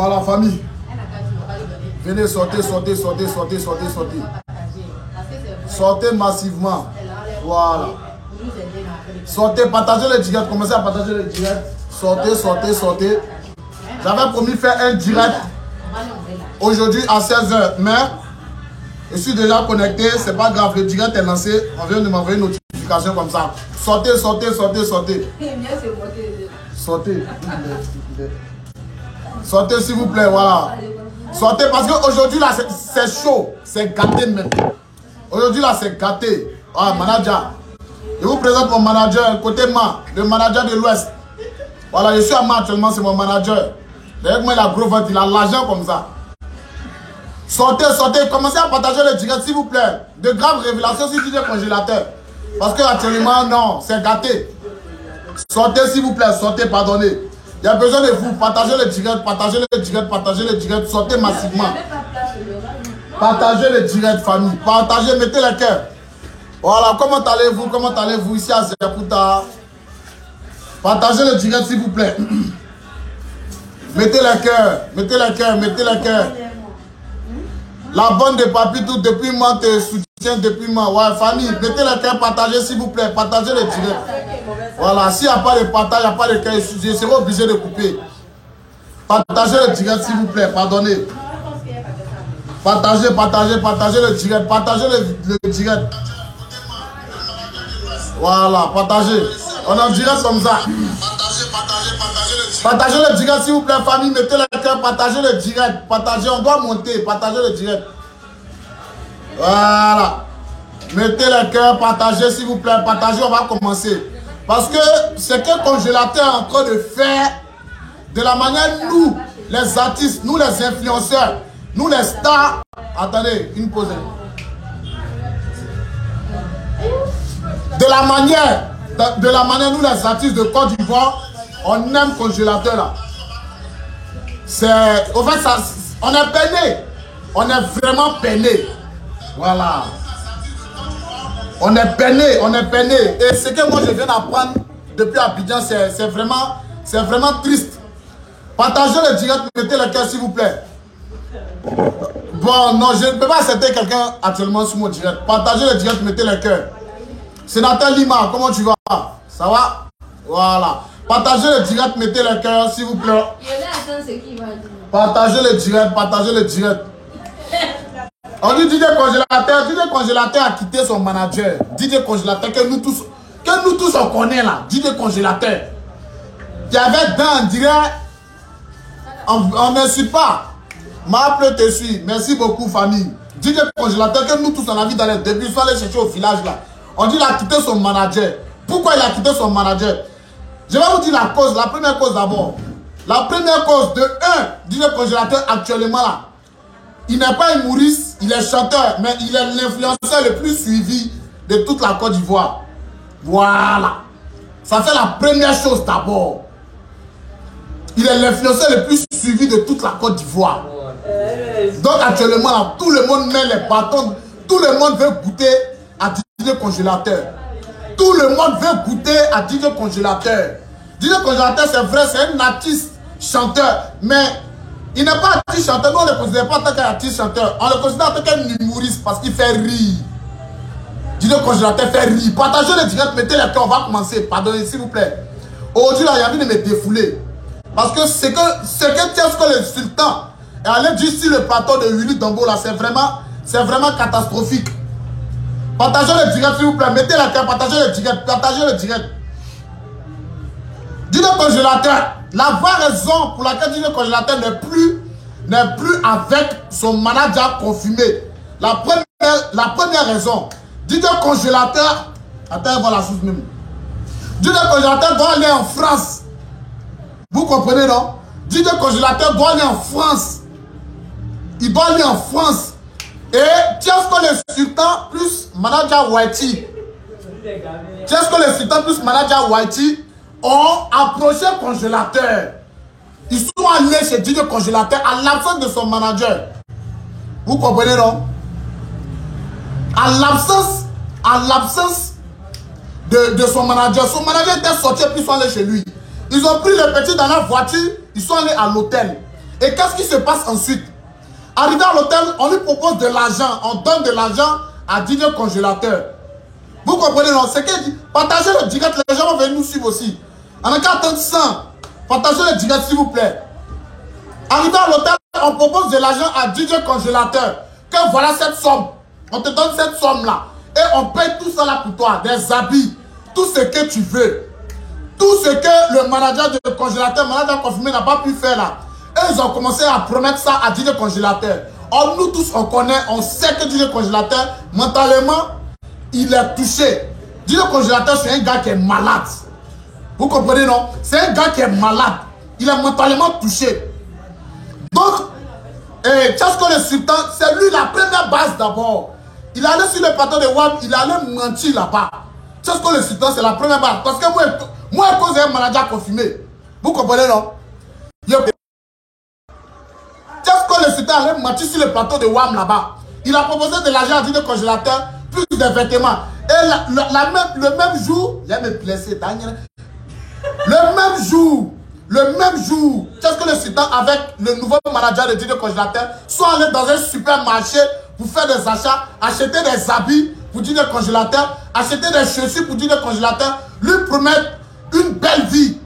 Voilà, famille. Venez, sortez, sortez, sortez, sortez, sortez, sortez. Sortez massivement. Voilà. Sortez, partagez les directs. Commencez à partager les directs. Sortez, sortez, sortez. J'avais promis de faire un direct aujourd'hui à 16h. Mais je suis déjà connecté. C'est pas grave. Le direct est lancé. On vient de m'envoyer une notification comme ça. Sortez, sortez, sortez, sortez. Sortez. Sortez, s'il vous plaît. Voilà. Sortez parce qu'aujourd'hui, là, c'est chaud. C'est gâté même. Aujourd'hui, là, c'est gâté. Ah, manager. Je vous présente mon manager, côté Ma, le manager de l'Ouest. Voilà, je suis à Ma actuellement, c'est mon manager. Derrière moi, il a gros ventre, il a l'argent comme ça. Sortez, sortez, commencez à partager le direct, s'il vous plaît. De graves révélations sur le congélateur. Parce que actuellement, non, c'est gâté. Sortez, s'il vous plaît, sortez, pardonnez. Il y a besoin de vous. Partagez le direct, partagez le direct, partagez le direct, sortez massivement. Partagez le direct, famille. Partagez, mettez le cœur. Voilà, comment allez-vous? Comment allez-vous ici à Zéputa? Partagez le direct, s'il vous plaît. Mettez le cœur, mettez le cœur, mettez le cœur. La bande de papy, tout depuis moi, te soutient depuis moi. Ouais, famille, mettez le cœur, partagez, s'il vous plaît. Partagez le direct. Voilà, s'il n'y a pas de partage, il n'y a pas de cœur, je serai obligé de couper. Partagez le direct, s'il vous plaît, pardonnez. Partagez, partagez, partagez le direct, partagez le direct. Voilà, partagez. On en direct comme ça. Partagez, partagez, partagez le direct. Partagez le direct, s'il vous plaît, famille, mettez le cœur, partagez le direct. Partagez, on doit monter, partagez le direct. Voilà. Mettez le cœur, partagez, s'il vous plaît, partagez, on va commencer. Parce que ce que le congélateur est en train de faire, de la manière nous, les artistes, nous les influenceurs, nous les stars. Attendez, une pause. De la manière, nous les artistes de Côte d'Ivoire, on aime congélateur là. C'est, au fait, ça, on est peiné. On est vraiment peiné. Voilà. On est peiné, on est peiné. Et ce que moi je viens d'apprendre depuis Abidjan, c'est vraiment triste. Partagez le direct, mettez le cœur s'il vous plaît. Bon, non, je ne peux pas accepter quelqu'un actuellement sur mon direct. Partagez le direct, mettez le cœur. Sénateur Lima, comment tu vas? Ça va? Voilà. Partagez le direct, mettez le cœur s'il vous plaît. Partagez le direct, partagez le direct. On dit DJ Congélateur a quitté son manager. DJ Congélateur que nous tous on connaît là. DJ Congélateur. Qui avait dans, on dirait, on ne suit pas. M'appelle te suit. Merci beaucoup famille. DJ Congélateur que nous tous on a vu dans les débuts, soit aller chercher au village là. On dit qu'il a quitté son manager. Pourquoi il a quitté son manager? Je vais vous dire la cause, la première cause d'abord. La première cause de 1, DJ Congélateur actuellement là. Il n'est pas humoriste, il est chanteur, mais il est l'influenceur le plus suivi de toute la Côte d'Ivoire. Voilà. Ça fait la première chose d'abord. Il est l'influenceur le plus suivi de toute la Côte d'Ivoire. Donc actuellement, là, tout le monde met les bâtons, tout le monde veut goûter à DJ Congélateur. Tout le monde veut goûter à DJ Congélateur. DJ Congélateur, c'est vrai, c'est un artiste chanteur, mais il n'est pas artiste chanteur, nous on ne le considère pas en tant qu'artiste chanteur, on le considère en tant qu'un humoriste parce qu'il fait rire. DJ Congélateur fait rire. Partagez le direct, mettez les cœurs, on va commencer. Pardonnez s'il vous plaît. Aujourd'hui, là, il y a envie de me défouler. Parce que ce que Tiasco le Sultan est allé dire sur le plateau de Willy Dombo, là, c'est vraiment catastrophique. Partagez le direct, s'il vous plaît. Mettez les cœurs, partagez le direct, partagez le direct. DJ Congélateur, la vraie raison pour laquelle DJ Congélateur n'est plus avec son manager confirmé. La première raison, DJ Congélateur, attends, voilà la source même. DJ Congélateur doit aller en France. Vous comprenez, non? DJ Congélateur doit aller en France. Il doit aller en France. Et Tiasco le Sultan plus manager Whitey. Tiasco le Sultan plus manager Whitey ont approché Congélateur. Ils sont allés chez DJ Congélateur à l'absence de son manager. Vous comprenez, non? À l'absence de son manager. Son manager était sorti puis ils sont allés chez lui. Ils ont pris le petit dans la voiture, ils sont allés à l'hôtel. Et qu'est-ce qui se passe ensuite? Arrivé à l'hôtel, on lui propose de l'argent. On donne de l'argent à Didier Congélateur. Vous comprenez, non? C'est qu'il dit, partagez le direct, les gens vont venir nous suivre aussi. En cas de 100, partagez le direct, s'il vous plaît. Arrivé à l'hôtel, on propose de l'argent à Didier Congélateur. Que voilà cette somme. On te donne cette somme-là. Et on paye tout ça là pour toi. Des habits, tout ce que tu veux. Tout ce que le manager de congélateur, manager confirmé n'a pas pu faire là. Et ils ont commencé à promettre ça à Didier Congélateur. Or, nous tous, on connaît, on sait que Didier Congélateur, mentalement, il est touché. Didier Congélateur, c'est un gars qui est malade. Vous comprenez, non? C'est un gars qui est malade. Il est mentalement touché. Donc, Tchasko le Sultan, c'est lui la première base d'abord. Il allait sur le plateau de WAM, il allait mentir là-bas. Tchasko le Sultan, c'est la première base. Parce que moi, à cause d'un manager confirmé. Vous comprenez, non? Tchasko le Sultan allait mentir sur le plateau de WAM là-bas. Il a proposé de l'argent à Didier Congélateur, plus de vêtements. Et le même jour, il a me blessé, le même jour, Tchasko le Sultan avec le nouveau manager de Didier Congélateur sont allés dans un supermarché pour faire des achats, acheter des habits pour Didier Congélateur, acheter des chaussures pour Didier Congélateur, lui promettre une belle vie.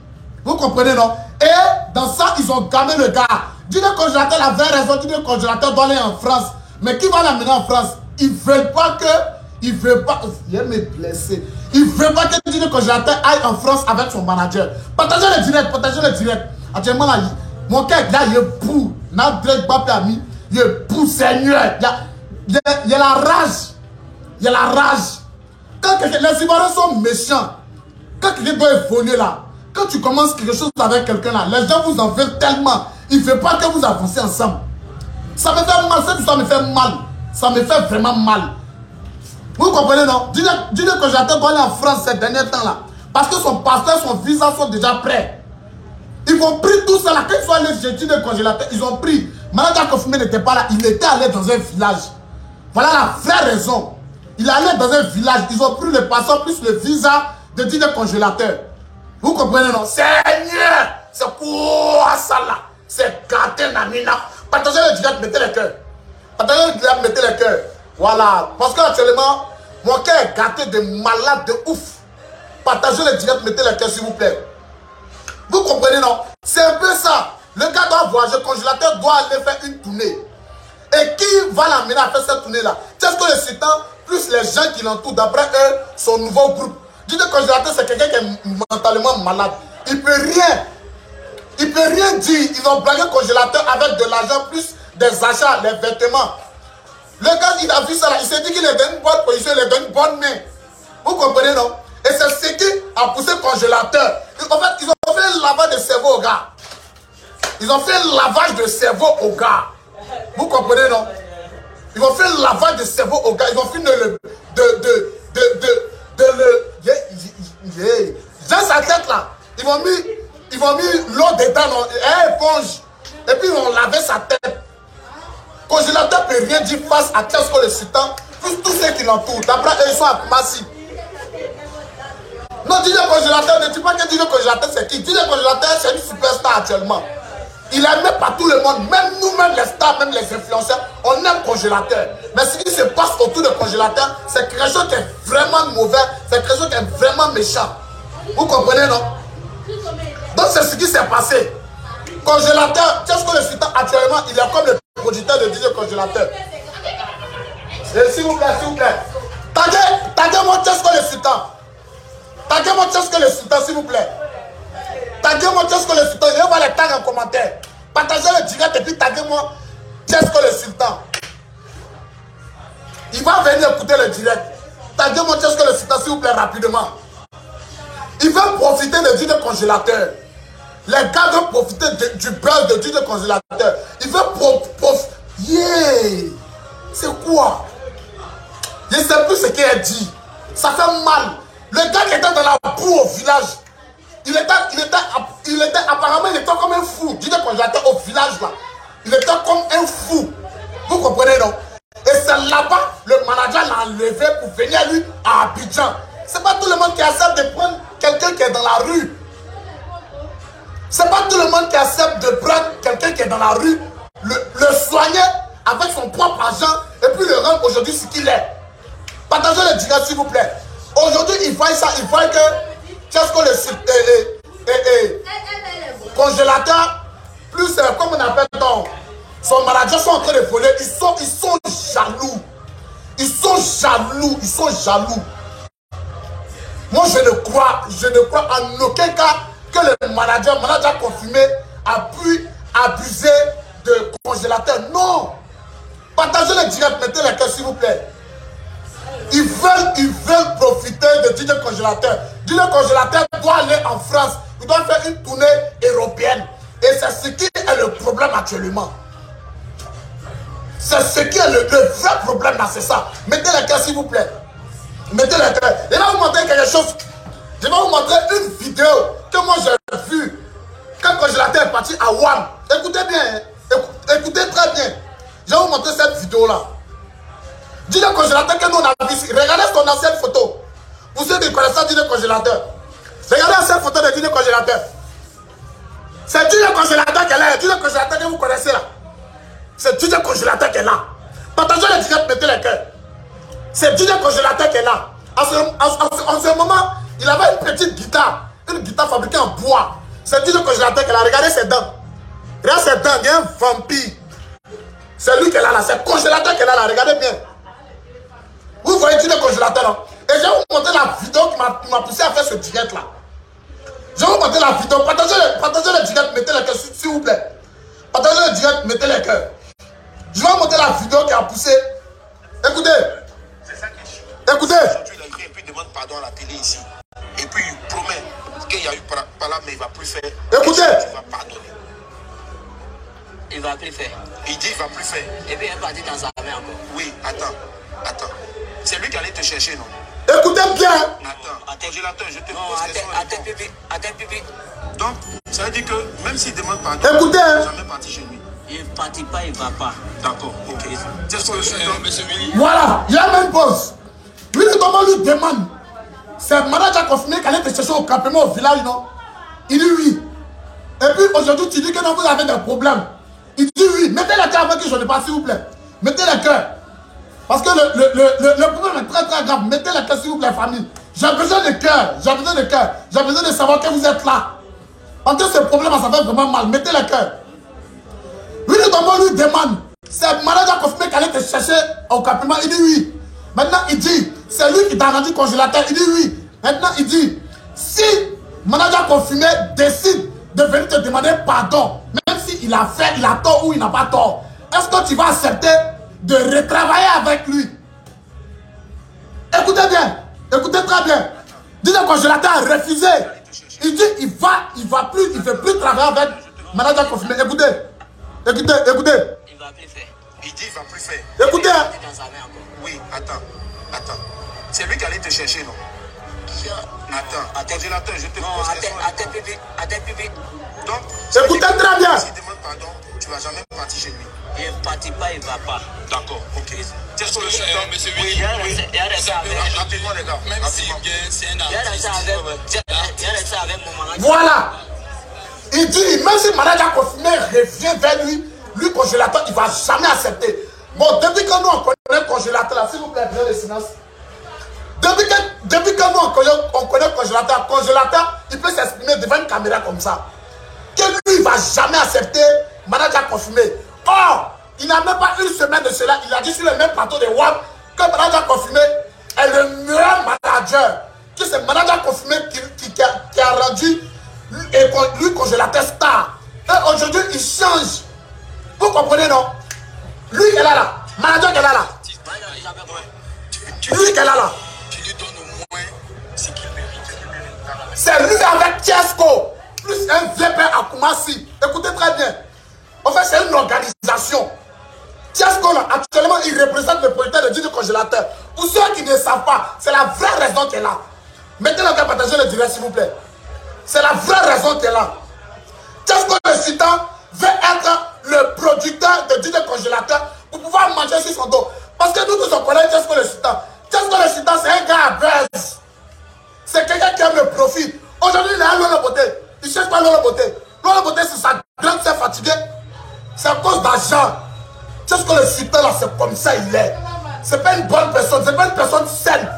Vous comprenez, non? Et dans ça, ils ont gamé le gars. Didier Congélateur avait raison, Didier Congélateur doit aller en France. Mais qui va l'amener en France? Ils ne veulent pas que... Il ne veut pas... Il me blessé. Il ne veut pas que Didier Congélateur aille en France avec son manager. Partagez le direct, partagez le direct. Actuellement, là, mon cœur, là, il est pour. Il est pour, Seigneur. Il y a la rage. Il y a la rage. Quand les Ivoiriens sont méchants, quand quelqu'un doit évoluer là, quand tu commences quelque chose avec quelqu'un là, les gens vous en veulent tellement. Ils ne veulent pas que vous avancez ensemble. Ça me fait mal, cette histoire me fait mal. Ça me fait vraiment mal. Vous comprenez, non? Didier Congélateur doit aller en France ces derniers temps-là. Parce que son passeport, son visa sont déjà prêts. Ils ont pris tout ça là. Quand ils sont allés chez Didier Congélateur, ils ont pris. Manager confirmé n'était pas là. Il était allé dans un village. Voilà la vraie raison. Il est allé dans un village. Ils ont pris le passeport plus le visa de Didier Congélateur. Vous comprenez, non? Seigneur! C'est quoi ça là? C'est gâté, Namina. Partagez le direct, mettez les cœurs. Partagez le direct, mettez les cœurs. Voilà. Parce qu'actuellement, mon cœur est gâté de malade de ouf. Partagez le direct, mettez les cœurs, s'il vous plaît. Vous comprenez, non? C'est un peu ça. Le gars doit voyager, le congélateur doit aller faire une tournée. Et qui va l'amener à faire cette tournée-là? Tchasko le Sultan, plus les gens qui l'entourent, d'après eux, son nouveau groupe. Didier Congélateur, c'est quelqu'un qui est mentalement malade. Il peut rien. Il peut rien dire. Ils ont blagué le congélateur avec de l'argent, plus des achats, les vêtements. Le gars, il a vu ça là, il s'est dit qu'il est dans une bonne position, il est dans une bonne main. Vous comprenez, non? Et c'est ce qui a poussé le congélateur. En fait, ils ont fait un lavage de cerveau au gars. Ils ont fait un lavage de cerveau au gars. Vous comprenez, non? Ils ont fait un lavage de cerveau au gars. Ils ont fini dans sa tête là. Ils vont mis l'eau dedans, éponge. Et puis ils vont laver sa tête. Le congélateur ne peut rien dire face à Tchasko le Sultan, plus tous ceux qui l'entourent. D'après eux, ils sont à Massi. Non, Didier Congélateur, ne dis pas que Didier Congélateur c'est qui? Didier Congélateur c'est une superstar actuellement. Il est aimé par tout le monde, même nous-mêmes les stars, même les influenceurs, on aime Congélateur. Mais ce qui se passe autour de Congélateur, c'est quelque chose qui est vraiment mauvais, c'est quelque chose qui est vraiment méchant. Vous comprenez, non? Donc c'est ce qui s'est passé. Congélateur, Tchasko le Sultan actuellement, il est comme le producteur de Didier Congélateur. S'il vous plaît, s'il vous plaît. Taguez-moi Tchasko le Sultan. Taguez-moi Tchasko le Sultan, s'il vous plaît. Taguez-moi Tchasko le Sultan. Je vais voir les tags en commentaire. Partagez le direct et puis taguez-moi Tchasko le Sultan. Il va venir écouter le direct. Taguez-moi Tchasko le Sultan, s'il vous plaît, rapidement. Il veut profiter de Didier Congélateur. Les gars veulent profiter du buzz de Didier Congélateur. Il veut profiter. Yeah! C'est quoi? Je ne sais plus ce qu'il a dit. Ça fait mal. Le gars qui était dans la boue au village, il était apparemment, il était comme un fou. Didier Congélateur au village là. Il était comme un fou. Vous comprenez, non? Et c'est là-bas, le manager l'a enlevé pour venir lui à Abidjan. C'est pas tout le monde qui accepte de prendre quelqu'un qui est dans la rue. C'est pas tout le monde qui accepte de prendre quelqu'un qui est dans la rue, le soigner avec son propre argent et puis le rendre aujourd'hui ce qu'il est. Partagez le direct s'il vous plaît. Aujourd'hui, il faut ça, il faut que Tiesco le congélateur, plus comme on appelle son manager sont en train de voler, ils sont jaloux. Ils sont jaloux, ils sont jaloux. Moi, je ne crois en aucun cas que le manager confirmé a pu abuser de congélateur. Non. Partagez le direct, mettez les cœurs s'il vous plaît. Ils veulent profiter de DJ Congélateur. DJ Congélateur doit aller en France. Il doit faire une tournée européenne. Et c'est ce qui est le problème actuellement. C'est ce qui est le vrai problème là, c'est ça. Mettez les cœurs s'il vous plaît. Mettez les cœurs. Et là, vous montrer quelque chose. Je vais vous montrer une vidéo que moi j'ai vue quand le congélateur est parti à WAM. Écoutez bien, hein. Écoutez très bien. Je vais vous montrer cette vidéo là. Dis le congélateur que nous on a vu ici. Regardez son ancienne photo. Vous ceux qui connaissent ça, dis le congélateur. Regardez l'ancienne photo de le congélateur. C'est le congélateur qu'elle est. Dis le congélateur que vous connaissez là. C'est le congélateur qu'elle est là. Partagez le direct, mettez les cœurs. C'est le congélateur qu'elle est là. En ce moment, il avait une petite guitare. Une guitare fabriquée en bois. C'est le congélateur qu'elle a. Regardez ses dents. Regardez ses dents. Il y a un vampire. C'est lui qu'elle a là. C'est le congélateur qu'elle a là. Regardez bien. Vous voyez le congélateur là. Et je vais vous montrer la vidéo qui m'a poussé à faire ce direct là. Je vais vous montrer la vidéo. Partagez le direct, mettez les cœurs s'il vous plaît. Partagez le direct, mettez les cœurs. Je vais vous montrer la vidéo qui a poussé. Écoutez. C'est ça qui est chiant. Écoutez. Aujourd'hui, il a écrit et puis il demande pardon à la télé ici. Et puis il promet qu'il y a eu par là, mais il ne va plus faire. Écoutez. Tu vas pardonner. Il va plus faire. Il dit il ne va plus faire. Et puis il est parti dans sa main encore. Oui, attends. C'est lui qui allait te chercher, non? Écoutez bien. Attends, congélateur, je te pose question. Attends, pipi. Donc, ça veut dire que même s'il demande pardon, écoutez, il n'est jamais parti chez lui. Il ne partit pas, il ne va pas. D'accord, ok. C'est ce que je suis dans. voilà, il y a même pause. Lui, comment lui demande. C'est le manager a confirmé qu'elle allait te chercher au campement au village, non? Il dit oui. Et puis aujourd'hui, tu dis que non, vous avez des problèmes. Il dit oui. Mettez les cœurs avant que je ne passe, s'il vous plaît. Mettez les cœurs. Parce que le problème est très très grave. Mettez les cœurs s'il vous plaît, famille. J'ai besoin de cœur. J'ai besoin de cœur. J'ai besoin de savoir que vous êtes là. Parce que ce problème, ça fait vraiment mal. Mettez les cœurs. Lui, lui demande. C'est le manager confirmé qu'elle allait te chercher au campement. Il dit oui. Maintenant, il dit, c'est lui qui t'a rendu congélateur. Il dit oui. Maintenant, il dit, si le manager confirmé décide de venir te demander pardon, même s'il a fait, il a tort ou il n'a pas tort, est-ce que tu vas accepter de retravailler avec lui? Écoutez bien, écoutez très bien. Dis le congélateur a refusé. Il dit il ne fait plus travailler avec le manager confirmé. Écoutez. Il va plus faire. Il dit il va plus faire. Écoutez. Oui, attends. C'est lui qui allait te chercher, non? Attends, congélateur, je te pose question. Attends, pipi. Donc, écoutez très bien. S'il demande pardon, tu ne vas jamais partir chez lui. Il ne partit pas, il ne va pas. D'accord, ok. C'est ce que je suis dans. Monsieur Willy, il y a resté avec. Rapidement, les gars. Même si c'est un artiste. Il y a resté avec mon manager. Voilà. Il dit, même si le manager confirmé revient vers lui, lui congélateur, il ne va jamais accepter. Bon, depuis que nous on connaît le congélateur, là, s'il vous plaît, bien le silence. Depuis que nous on connaît le congélateur, il peut s'exprimer devant une caméra comme ça. Que lui, il ne va jamais accepter le manager confirmé. Or, il n'a même pas une semaine de cela, il a dit sur le même plateau de WAM que le manager confirmé est le meilleur manager. Que c'est le manager confirmé qui a rendu lui congélateur star. Et aujourd'hui, il change. Vous comprenez, non? Lui, elle est là. Manager, elle est là. Lui, elle est là. Tu lui donnes au moins ce qu'il mérite. C'est lui avec Tiesco, plus un VP à Koumassi. Écoutez très bien. En fait, c'est une organisation. Tiesco, là, actuellement, il représente le propriétaire de DJ Congélateur. Pour ceux qui ne savent pas, c'est la vraie raison qu'elle a. Mettez le gars, partagez le direct, s'il vous plaît. C'est la vraie raison qu'elle a. Tiesco le Sultan veut être le producteur de DJ Congélateur pour pouvoir manger sur son dos. Parce que nous tous on connaît Tiesco le Sultan. Tiesco le Sultan, c'est un gars à buzz. C'est quelqu'un qui aime le profit. Aujourd'hui, il est à l'eau beauté. Il ne cherche pas l'eau beauté. L'autre côté, c'est sa grande sœur fatiguée. C'est à cause d'argent. C'est ce que le sultan là, c'est comme ça il est. C'est pas une bonne personne, c'est pas une personne saine.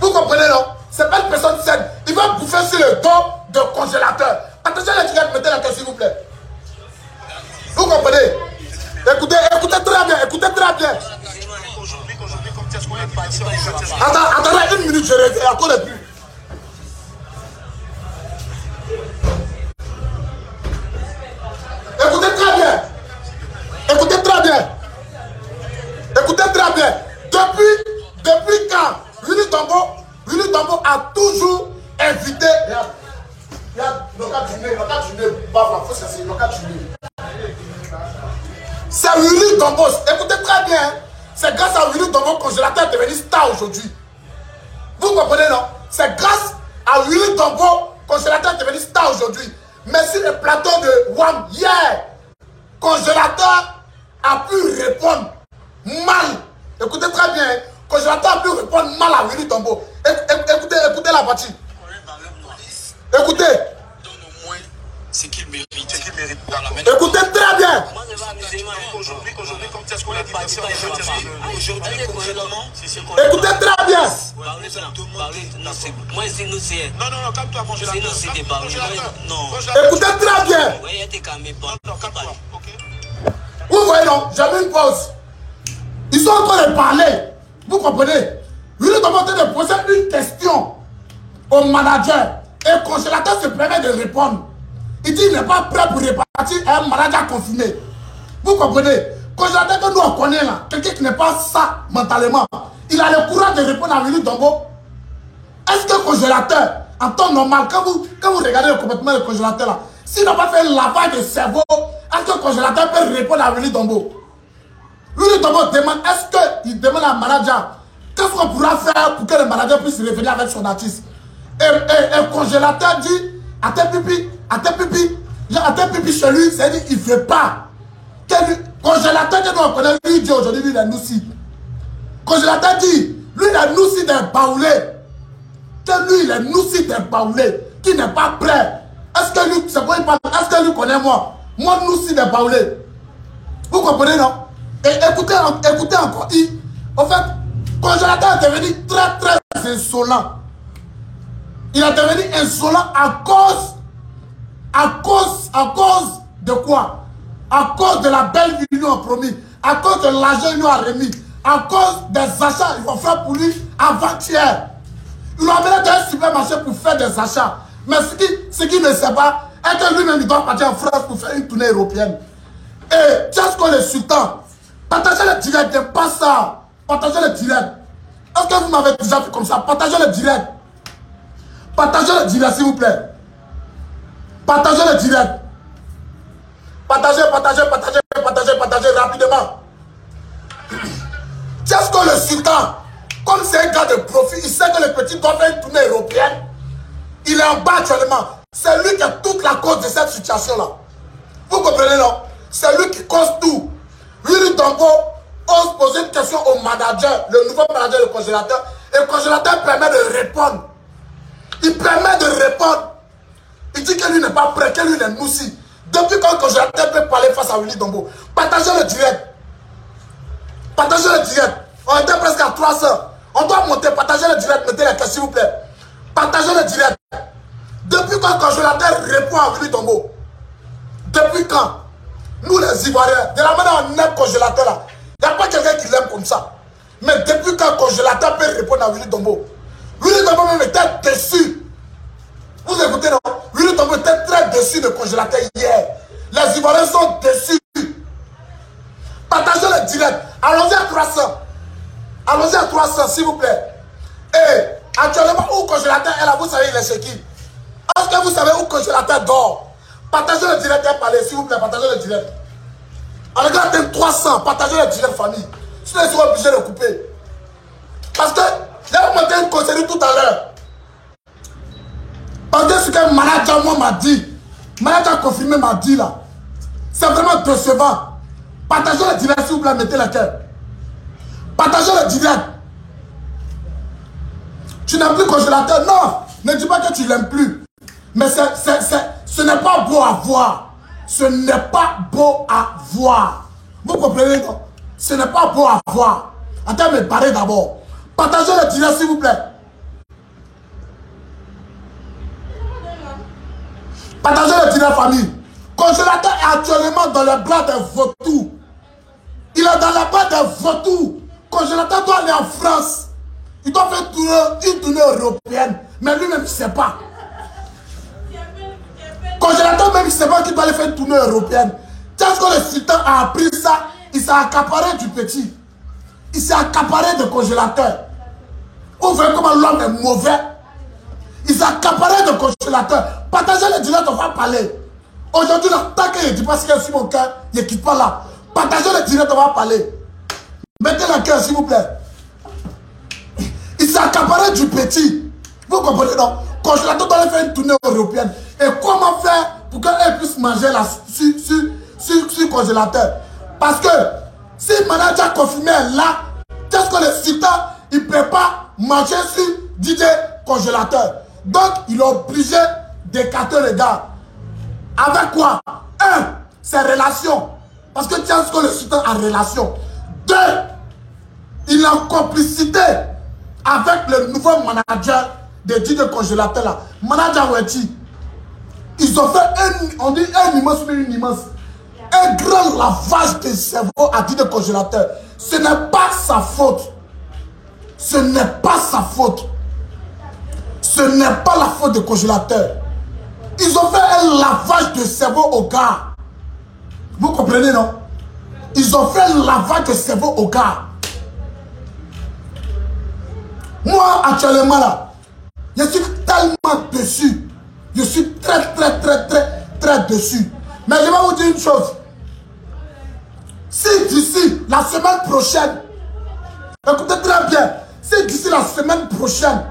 Vous comprenez, non? C'est pas une personne saine. Il va bouffer sur le dos de congélateur. Attendez les tigres, mettez la tête s'il vous plaît. Vous comprenez? Écoutez, écoutez très bien, écoutez très bien. Aujourd'hui, comme tu as ce qu'on est Attendez une minute, je reviens, à cause de plus. Écoutez très bien. Écoutez très bien. Écoutez très bien. Depuis quand Willy Dombo a toujours invité. Regarde, le cas du nez, faut chercher, le cas du nez. C'est Willy Dombo. Écoutez très bien. C'est grâce à Willy Dombo que Congélateur est devenu star aujourd'hui. Vous comprenez, non? C'est grâce à Willy Dombo que Congélateur est devenu star aujourd'hui. Mais sur le plateau de WAM, hier, Congélateur a pu répondre mal. Écoutez très bien. Congélateur a pu répondre mal à Willy Dombo. Écoutez la partie. Écoutez. Donne au moins ce qu'il mérite. Écoutez très bien. Aujourd'hui, comme tu as ce qu'on est aujourd'hui, écoutez très bien. Moi, c'est nous, c'est. Non, calme-toi, congélateur. C'est nous, c'est des barils. Non. Écoutez très bien. Ouais, t'es calmé. Non, calme-toi, ok. Vous voyez, non? J'avais une pause. Ils sont en train de parler. Vous comprenez? Willy Dombo est en train de poser une question au manager. Et le congélateur se permet de répondre. Il dit qu'il n'est pas prêt pour répartir un manager confirmé. Vous comprenez? Congélateur que nous on connaît là, quelqu'un qui n'est pas ça mentalement, il a le courage de répondre à Willy Dombo. Est-ce que le congélateur, en temps normal, quand vous regardez le comportement du congélateur là, s'il n'a pas fait un lavage de cerveau, est-ce que le congélateur peut répondre à Willy Dombo? Willy Dombo demande, est-ce qu'il demande à un manager, qu'est-ce qu'on pourra faire pour que le manager puisse revenir avec son artiste? Et le congélateur dit, à tes pipi chez lui, c'est-à-dire qu'il ne veut pas. Congélateur que nous on connaît, lui dit aujourd'hui, lui il est noussi. Congélateur dit, lui il est noussi d'un baoulé. Que lui il est noussi d'un baoulé, qui n'est pas prêt. Est-ce que lui, c'est quoi il parle? Est-ce que lui connaît moi? Moi noussi d'un baoulé. Vous comprenez, non? Et écoutez encore, en fait, congélateur est devenu très insolent. Il est devenu insolent à cause de quoi? À cause de la belle vie nous a promis, à cause de l'argent qu'il nous a remis, à cause des achats qu'ils vont faire pour lui avant-hier. Il l'a amené dans un supermarché pour faire des achats. Mais ce qu'il ne sait pas, est que lui-même il doit partir en France pour faire une tournée européenne. Et tiens ce que le sultan, partagez le direct, n'aime pas ça. Partagez le direct. Est-ce que vous m'avez déjà fait comme ça? Partagez le direct. Partagez le direct, s'il vous plaît. Partagez le direct. Partagez rapidement. Tiens ce que le sultan, comme c'est un gars de profit, il sait que le petit doit faire une tournée européenne. Il est en bas actuellement. C'est lui qui a toute la cause de cette situation-là. Vous comprenez, non? C'est lui qui cause tout. Willy Dombo ose poser une question au manager, le nouveau manager du congélateur, et le congélateur permet de répondre. Il permet de répondre. Il dit que lui n'est pas prêt, que lui est moussi. Depuis quand le congélateur peut parler face à Willy Dombo? Partagez le direct. Partagez le direct. On était presque à 300. On doit monter, partagez le direct, mettez les questions s'il vous plaît. Partagez le direct. Depuis quand le congélateur répond à Willy Dombo? Depuis quand? Nous les Ivoiriens, de la manière on aime le congélateur là, il n'y a pas quelqu'un qui l'aime comme ça. Mais depuis quand le congélateur peut répondre à Willy Dombo? Willy Dombo même était déçu. Vous écoutez, non? Willy Dombo était très déçu de congélateur hier. Les Ivoiriens sont déçus. Partagez le direct. Allons-y à 300. Allons-y à 300, s'il vous plaît. Et actuellement, où le congélateur est là, vous savez, il est chez qui? Est-ce que vous savez où le congélateur dort? Partagez le direct et parlez, s'il vous plaît, partagez le direct. En regardant 300, partagez le direct, famille. Sinon, ils seront obligés de couper. Parce que, j'ai monté une conseillerie tout à l'heure. Parce que ce que le manager moi m'a dit, le manager confirmé m'a dit là, c'est vraiment décevant. Partagez le direct, s'il vous plaît, mettez la cœur. Partagez le direct. Tu n'aimes plus le congélateur? Non, ne dis pas que tu l'aimes plus. Mais ce Ce n'est pas beau à voir. Ce n'est pas beau à voir. Vous comprenez, non? Ce n'est pas beau à voir. Attends, mais parlez d'abord. Partagez le direct, s'il vous plaît. Partagez le direct, famille. Congélateur est actuellement dans les bras des vautours. Il est dans les bras des vautours. Congélateur doit aller en France. Il doit faire une tournée européenne. Mais lui-même, il ne sait pas. Congélateur même, il ne sait pas qu'il doit aller faire une tournée européenne. Quand le sultan a appris ça, il s'est accaparé du petit. Il s'est accaparé de congélateur. Vous voyez comment l'homme est mauvais. Il s'est accaparé de congélateur. Partagez le direct, on va parler. Aujourd'hui, tant qu'il ne dit pas ce qu'il y a sur mon cœur, il ne quitte pas là. Partagez le direct, on va parler. Mettez le cœur, s'il vous plaît. Il s'est accaparé du petit. Vous comprenez, non? Congélateur doit faire une tournée européenne. Et comment faire pour qu'elle puisse manger là, sur congélateur? Parce que si le manager confirmé est là, qu'est-ce que le sultan, il ne peut pas manger sur DJ congélateur. Donc, il est obligé d'écarter les gars. Avec quoi? Un, ses relations. Parce que tiens, ce que le sultan a relation. Deux, il est en complicité avec le nouveau manager de DJ congélateur là. Manager Weti. Ils ont fait un grand lavage de cerveau à DJ congélateur. Ce n'est pas sa faute. Ce n'est pas sa faute. Ce n'est pas la faute du congélateur. Ils ont fait un lavage de cerveau au gars. Vous comprenez, non? Ils ont fait un lavage de cerveau au gars. Moi, actuellement, là, je suis tellement dessus. Je suis très dessus. Mais je vais vous dire une chose. Si d'ici la semaine prochaine, écoutez très bien, si d'ici la semaine prochaine,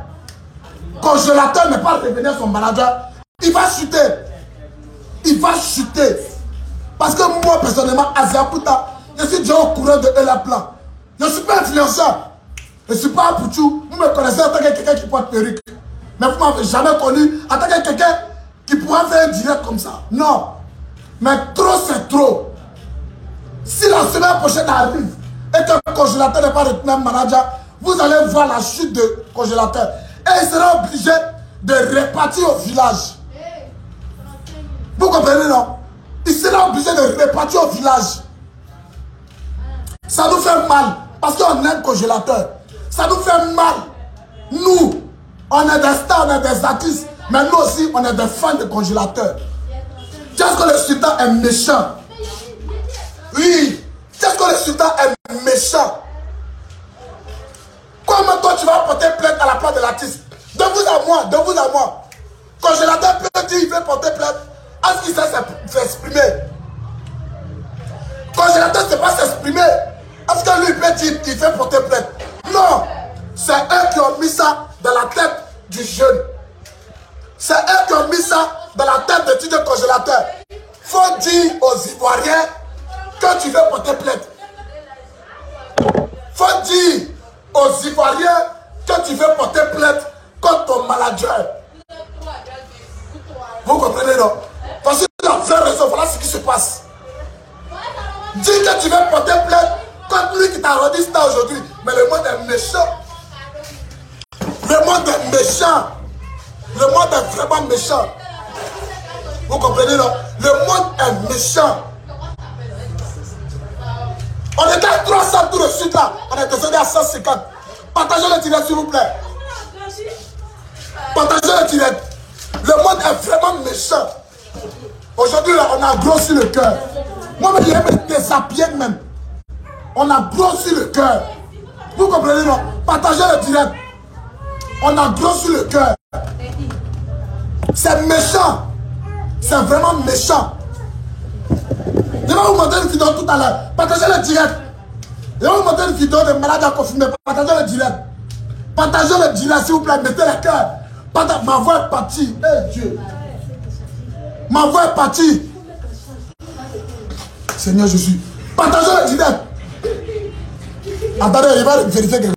congélateur n'est pas revenu à son manager, il va chuter. Il va chuter. Parce que moi, personnellement, Aziaputa, je suis déjà au courant de la plan. Je ne suis pas influenceur. Je ne suis pas un pouchou. Vous me connaissez en tant que quelqu'un qui porte perruque. Mais vous ne m'avez jamais connu en tant que quelqu'un qui pourra faire un direct comme ça. Non. Mais trop, c'est trop. Si la semaine prochaine arrive et que le congélateur n'est pas retenu un manager, vous allez voir la chute de congélateur. Et il sera obligé de répartir au village. Vous comprenez, non? Il sera obligé de répartir au village. Ça nous fait mal. Parce qu'on aime congélateur. Ça nous fait mal. Nous, on est des stars, on est des artistes. Mais nous aussi, on est des fans de congélateur. Qu'est-ce que le sultan est méchant? Oui. Qu'est-ce que le sultan est méchant? Comment toi tu vas porter plainte à la place de l'artiste? De vous à moi, de vous à moi. Congélateur peut dire il veut porter plainte. Est-ce qu'il sait s'exprimer? Congélateur ne sait pas s'exprimer. Est-ce que lui peut dire qu'il fait porter plainte? Non. C'est eux qui ont mis ça dans la tête du jeune. C'est eux qui ont mis ça dans la tête de DJ congélateur. Faut dire aux Ivoiriens que tu veux porter plainte. Faut dire aux Ivoiriens que tu veux porter plainte contre ton manager. Vous comprenez, non? Parce que la vraie raison, voilà ce qui se passe. Dis que tu veux porter plainte contre lui qui t'a rendu ça aujourd'hui. Mais le monde est méchant. Le monde est méchant. Le monde est vraiment méchant. Vous comprenez, non? Le monde est méchant. On était à 300 tout de suite là. On est descendu à 150. Partagez le direct, s'il vous plaît. Partagez le direct. Le monde est vraiment méchant. Aujourd'hui, là, on a grossi le cœur. Moi-même, je vais me déshabiller même. On a grossi le cœur. Vous comprenez, non? Partagez le direct. On a grossi le cœur. C'est méchant. C'est vraiment méchant. Je vais vous montrer une vidéo tout à l'heure. Partagez le direct. Je vais vous montrer une vidéo de malade à confirmer. Partagez le direct. Partagez le direct, s'il vous plaît. Mettez le cœur. Ma voix est partie. Eh Dieu. Ma voix est partie. Seigneur Jésus. Partagez le direct. Attendez, il va vérifier quelque chose.